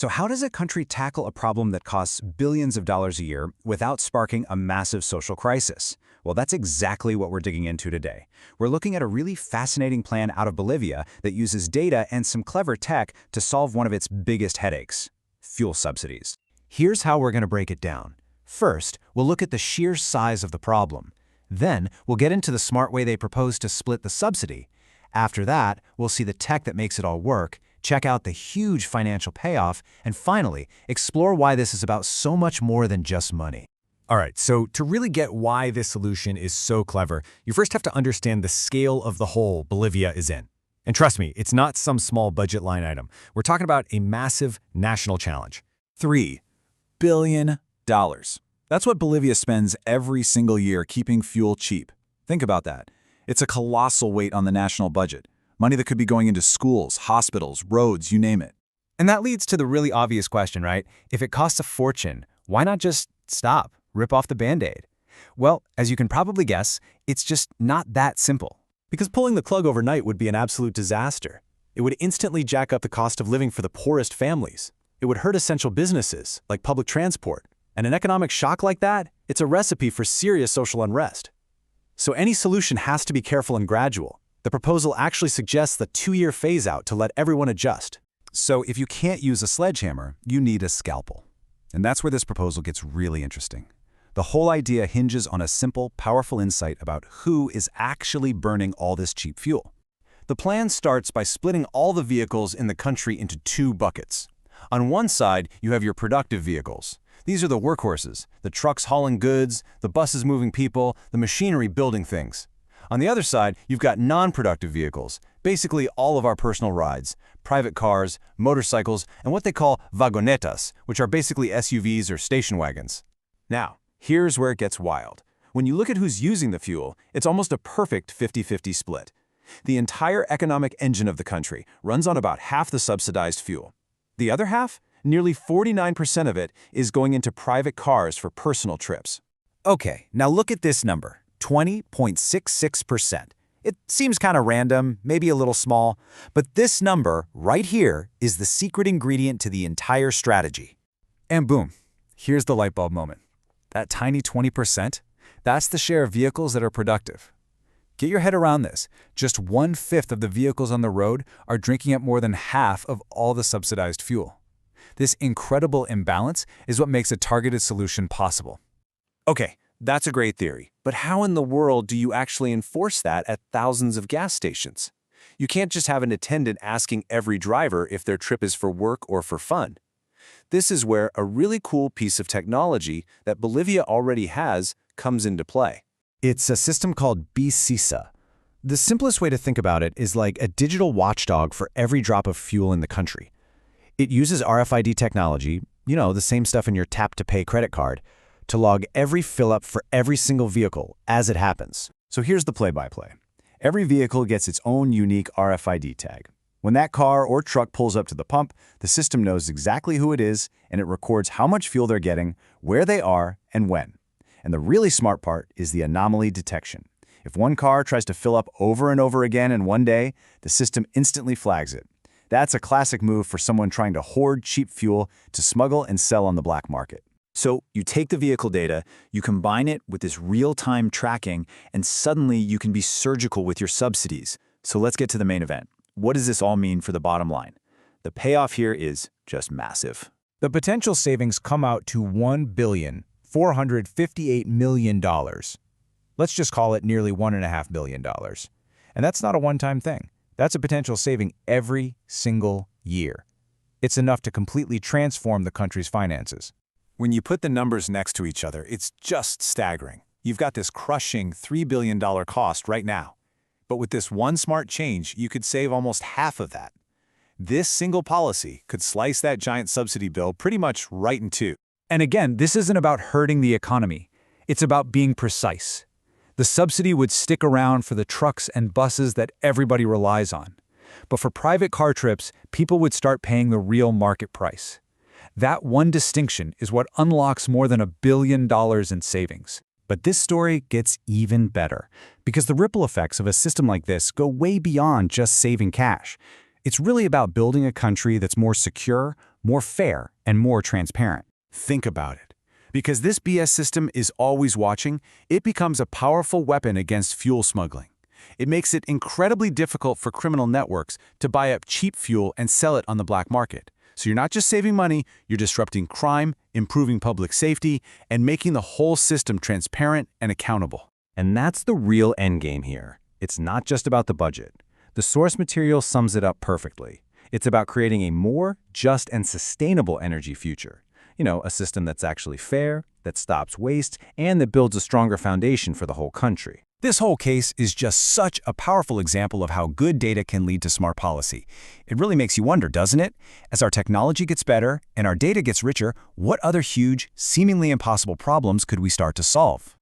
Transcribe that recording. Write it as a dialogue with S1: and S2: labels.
S1: So how does a country tackle a problem that costs billions of dollars a year without sparking a massive social crisis? Well, that's exactly what we're digging into today. We're looking at a really fascinating plan out of Bolivia that uses data and some clever tech to solve one of its biggest headaches: fuel subsidies.
S2: Here's how we're going to break it down. First, we'll look at the sheer size of the problem. Then, we'll get into the smart way they propose to split the subsidy. After that, we'll see the tech that makes it all work, check out the huge financial payoff, and finally, explore why this is about so much more than just money.
S3: All right, so to really get why this solution is so clever, you first have to understand the scale of the hole Bolivia is in. And trust me, it's not some small budget line item. We're talking about a massive national challenge.
S1: $3 billion. That's what Bolivia spends every single year keeping fuel cheap. Think about that. It's a colossal weight on the national budget. Money that could be going into schools, hospitals, roads, you name it.
S3: And that leads to the really obvious question, right? If it costs a fortune, why not just stop, rip off the Band-Aid? Well, as you can probably guess, it's just not that simple. Because pulling the plug overnight would be an absolute disaster. It would instantly jack up the cost of living for the poorest families. It would hurt essential businesses, like public transport. And an economic shock like that, it's a recipe for serious social unrest. So any solution has to be careful and gradual. The proposal actually suggests the 2-year phase-out to let everyone adjust.
S1: So if you can't use a sledgehammer, you need a scalpel. And that's where this proposal gets really interesting. The whole idea hinges on a simple, powerful insight about who is actually burning all this cheap fuel.
S2: The plan starts by splitting all the vehicles in the country into 2 buckets. On one side, you have your productive vehicles. These are the workhorses, the trucks hauling goods, the buses moving people, the machinery building things. On the other side, you've got non-productive vehicles, basically all of our personal rides, private cars, motorcycles, and what they call vagonetas, which are basically SUVs or station wagons. Now, here's where it gets wild. When you look at who's using the fuel, it's almost a perfect 50-50 split. The entire economic engine of the country runs on about half the subsidized fuel. The other half? Nearly 49% of it is going into private cars for personal trips.
S1: Okay, now look at this number, 20.66%. It seems kind of random, maybe a little small, but this number right here is the secret ingredient to the entire strategy. And boom, here's the light bulb moment. That tiny 20%, that's the share of vehicles that are productive. Get your head around this. Just 1/5 of the vehicles on the road are drinking up more than half of all the subsidized fuel. This incredible imbalance is what makes a targeted solution possible.
S2: Okay, that's a great theory, but how in the world do you actually enforce that at thousands of gas stations? You can't just have an attendant asking every driver if their trip is for work or for fun. This is where a really cool piece of technology that Bolivia already has comes into play.
S3: It's a system called basa. The simplest way to think about it is like a digital watchdog for every drop of fuel in the country. It uses RFID technology, the same stuff in your tap-to-pay credit card, to log every fill-up for every single vehicle as it happens. So here's the play-by-play. Every vehicle gets its own unique RFID tag. When that car or truck pulls up to the pump, the system knows exactly who it is, and it records how much fuel they're getting, where they are, and when. And the really smart part is the anomaly detection. If one car tries to fill up over and over again in one day, the system instantly flags it. That's a classic move for someone trying to hoard cheap fuel to smuggle and sell on the black market.
S1: So you take the vehicle data, you combine it with this real-time tracking, and suddenly you can be surgical with your subsidies. So let's get to the main event. What does this all mean for the bottom line? The payoff here is just massive.
S3: The potential savings come out to $1,458 million. Let's just call it nearly $1.5 billion. And that's not a one-time thing. That's a potential saving every single year. It's enough to completely transform the country's finances.
S2: When you put the numbers next to each other, it's just staggering. You've got this crushing $3 billion cost right now. But with this one smart change, you could save almost half of that. This single policy could slice that giant subsidy bill pretty much right in two.
S1: And again, this isn't about hurting the economy. It's about being precise. The subsidy would stick around for the trucks and buses that everybody relies on. But for private car trips, people would start paying the real market price. That one distinction is what unlocks more than $1 billion in savings. But this story gets even better, because the ripple effects of a system like this go way beyond just saving cash. It's really about building a country that's more secure, more fair, and more transparent.
S4: Think about it. Because this BS system is always watching, it becomes a powerful weapon against fuel smuggling. It makes it incredibly difficult for criminal networks to buy up cheap fuel and sell it on the black market. So you're not just saving money, you're disrupting crime, improving public safety, and making the whole system transparent and accountable.
S3: And that's the real endgame here. It's not just about the budget. The source material sums it up perfectly. It's about creating a more just and sustainable energy future. A system that's actually fair, that stops waste, and that builds a stronger foundation for the whole country.
S1: This whole case is just such a powerful example of how good data can lead to smart policy. It really makes you wonder, doesn't it? As our technology gets better and our data gets richer, what other huge, seemingly impossible problems could we start to solve?